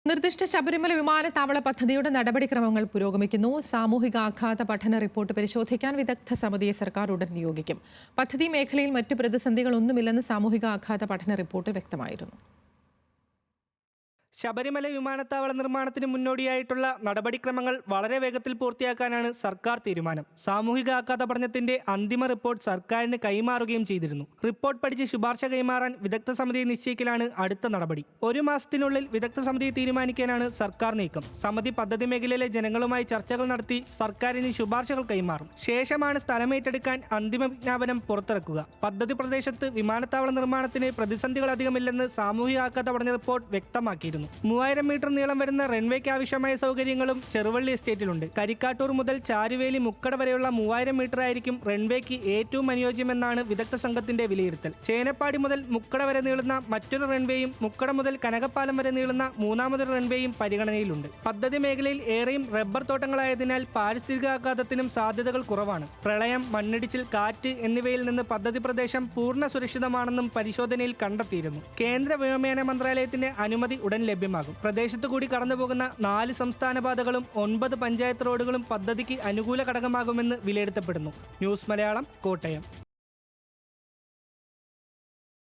നിർദ്ദിഷ്ട ശബരിമല വിമാനത്താവള പദ്ധതിയുടെ നടപടിക്രമങ്ങൾ പുരോഗമിക്കുന്നു. സാമൂഹികാഘാത പഠന റിപ്പോർട്ട് പരിശോധിക്കാൻ വിദഗ്ധ സമിതിയെ സർക്കാർ ഉടൻ നിയോഗിക്കും. പദ്ധതി മേഖലയിൽ മറ്റു പ്രതിസന്ധികളൊന്നുമില്ലെന്ന് സാമൂഹികാഘാത പഠന റിപ്പോർട്ട് വ്യക്തമായിരുന്നു. ശബരിമല വിമാനത്താവള നിർമ്മാണത്തിന് മുന്നോടിയായിട്ടുള്ള നടപടിക്രമങ്ങൾ വളരെ വേഗത്തിൽ പൂർത്തിയാക്കാനാണ് സർക്കാർ തീരുമാനം. സാമൂഹിക ആഘാത പഠനത്തിന്റെ അന്തിമ റിപ്പോർട്ട് സർക്കാരിന് കൈമാറുകയും ചെയ്തിരുന്നു. റിപ്പോർട്ട് പഠിച്ച് ശുപാർശ കൈമാറാൻ വിദഗ്ധ സമിതിയെ നിശ്ചയിക്കലാണ് അടുത്ത നടപടി. 1 മാസത്തിനുള്ളിൽ വിദഗ്ധ സമിതിയെ തീരുമാനിക്കാനാണ് സർക്കാർ നീക്കം. സമിതി പദ്ധതി മേഖലയിലെ ജനങ്ങളുമായി ചർച്ചകൾ നടത്തി സർക്കാരിന് ശുപാർശകൾ കൈമാറും. ശേഷമാണ് സ്ഥലമേറ്റെടുക്കാൻ അന്തിമ വിജ്ഞാപനം പുറത്തിറക്കുക. പദ്ധതി പ്രദേശത്ത് വിമാനത്താവള നിർമ്മാണത്തിന് പ്രതിസന്ധികൾ അധികമില്ലെന്ന് സാമൂഹിക ആഘാത പഠന റിപ്പോർട്ട് വ്യക്തമാക്കിയിരുന്നു. 3000 മീറ്റർ നീളം വരുന്ന റൺവേക്ക് ആവശ്യമായ സൗകര്യങ്ങളും ചെറുവള്ളി എസ്റ്റേറ്റിലുണ്ട്. കരിക്കാട്ടൂർ മുതൽ ചാരുവേലി മുക്കട വരെയുള്ള 3000 മീറ്റർ ആയിരിക്കും റൺവേക്ക് ഏറ്റവും അനുയോജ്യമെന്നാണ് വിദഗ്ധ സംഘത്തിന്റെ വിലയിരുത്തൽ. ചേനപ്പാടി മുതൽ മുക്കട വരെ നീളുന്ന മറ്റൊരു റൺവേയും മുക്കട മുതൽ കനകപ്പാലം വരെ നീളുന്ന മൂന്നാമതൊരു റൺവേയും പരിഗണനയിലുണ്ട്. പദ്ധതി മേഖലയിൽ ഏറെയും റബ്ബർ തോട്ടങ്ങളായതിനാൽ പാരിസ്ഥിതികാഘാതത്തിനും സാധ്യതകൾ കുറവാണ്. പ്രളയം, മണ്ണിടിച്ചിൽ, കാറ്റ് എന്നിവയിൽ നിന്ന് പദ്ധതി പ്രദേശം പൂർണ്ണ സുരക്ഷിതമാണെന്നും പരിശോധനയിൽ കണ്ടെത്തിയിരുന്നു. കേന്ദ്ര വ്യോമയാന മന്ത്രാലയത്തിന്റെ അനുമതി ഉടൻ ലഭ്യമാകും. പ്രദേശത്തു കൂടി കടന്നുപോകുന്ന 4 സംസ്ഥാന പാതകളും 9 പഞ്ചായത്ത് റോഡുകളും പദ്ധതിക്ക് അനുകൂല ഘടകമാകുമെന്ന് വിലയിരുത്തപ്പെടുന്നു. ന്യൂസ് മലയാളം, കോട്ടയം.